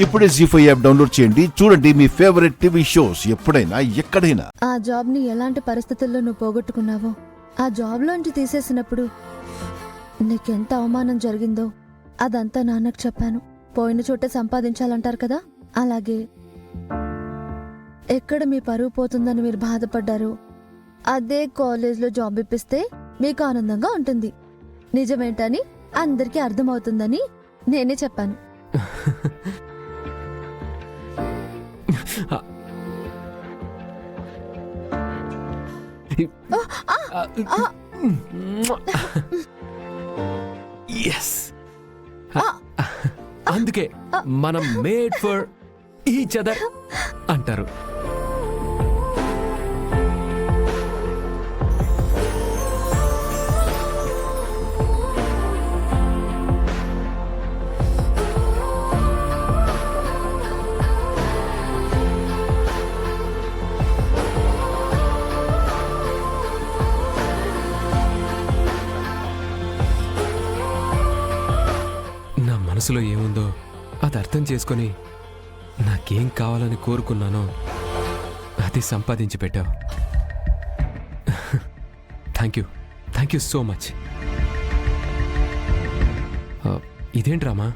ఇప్పుడే జీ5 app download చేయండి. చూడండి మీ ఫేవరెట్ టీవీ షోస్ ఎప్పుడైనా ఎక్కడైనా. ఆ జాబ్ ని ఎలాంటి పరిస్థితుల్లో నువ్వు పోగొట్టుకున్నావో, ఆ జాబ్ లోంచి తీసేసినప్పుడు నీకెంత అవమానం జరిగిందో అదంతా నాన్నకు చెప్పాను. పోయిన చోటే సంపాదించాలంటారు కదా, అలాగే ఎక్కడ మీ పరువు పోతుందని మీరు బాధపడ్డారు, అదే కాలేజ్లో జాబ్ ఇప్పిస్తే మీకు ఆనందంగా ఉంటుంది. నిజమేంటని అందరికీ అర్థమవుతుందని నేనే చెప్పాను. అందుకే మనం మేడ్ ఫర్ ఈచ్ అదర్ అంటారు. మనసులో ఏముందో అది అర్థం చేసుకొని నాకేం కావాలని కోరుకున్నానో అది సంపాదించి పెట్టావు. Thank you so much. ఇదేంటి రామా,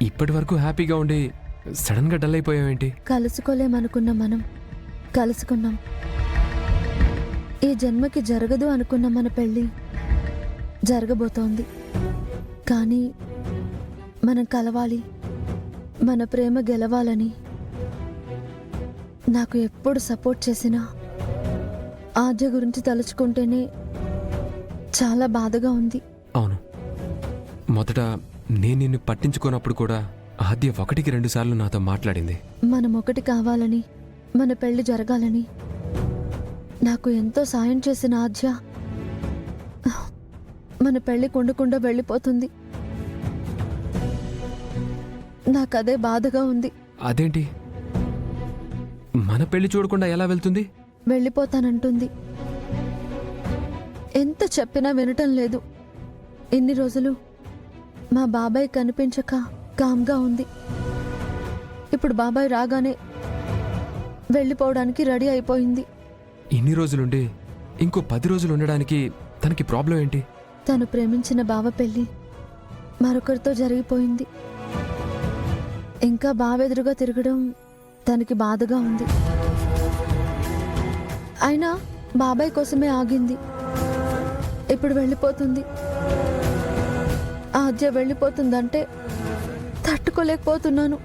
ఇప్పటి వరకు హ్యాపీగా ఉండి సడన్గా డల్ అయిపోయావేంటి? కలుసుకోలేమనుకున్న మనం కలుసుకున్నాం. ఈ జన్మకి జరగదు అనుకున్న మన పెళ్ళి జరగబోతోంది. కానీ మనం కలవాలి, మన ప్రేమ గెలవాలని నాకు ఎప్పుడు సపోర్ట్ చేసినా ఆద్య గురించి తలుచుకుంటేనే చాలా బాధగా ఉంది. అవును, మొదట నేను నిన్ను పట్టించుకోనప్పుడు కూడా ఆద్య 1-2 సార్లు నాతో మాట్లాడింది. మనం ఒకటి కావాలని, మన పెళ్లి జరగాలని నాకు ఎంతో సాయం చేసిన ఆద్య మన పెళ్లి కొండకుండా వెళ్ళిపోతుంది. నాకదే బాధగా ఉంది. అదేంటి, మన పెళ్లి చూడకుండా ఎలా వెళ్తుంది? వెళ్ళిపోతానంటుంది. ఎంత చెప్పినా వినటం లేదు. ఇన్ని రోజులు మా బాబాయ్ కనిపించక కామ్గా ఉంది. ఇప్పుడు బాబాయ్ రాగానే వెళ్ళిపోవడానికి రెడీ అయిపోయింది. ఇన్ని రోజులుండి ఇంకో 10 రోజులు ఉండడానికి తనకి ప్రాబ్లం ఏంటి? తను ప్రేమించిన బావ పెళ్లి మరొకరితో జరిగిపోయింది. ఇంకా బావెదురుగా తిరగడం తనకి బాధగా ఉంది. అయినా బాబాయ్ కోసమే ఆగింది. ఇప్పుడు వెళ్ళిపోతుంది. ఆద్య వెళ్ళిపోతుందంటే తట్టుకోలేకపోతున్నాను.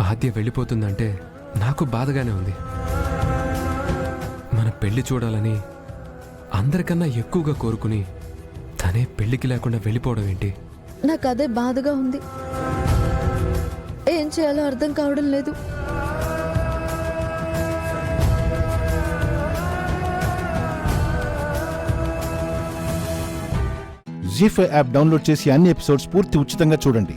ఆద్య వెళ్ళిపోతుందంటే నాకు బాధగానే ఉంది. మన పెళ్లి చూడాలని అందరికన్నా ఎక్కువగా కోరుకుని తనే పెళ్లికి లేకుండా వెళ్ళిపోవడం ఏంటి? నాకు అదే బాధగా ఉంది. ఏం చేయాలో అర్థం కావడం లేదు. జీ5 యాప్ డౌన్లోడ్ చేసి అన్ని ఎపిసోడ్స్ పూర్తి ఉచితంగా చూడండి.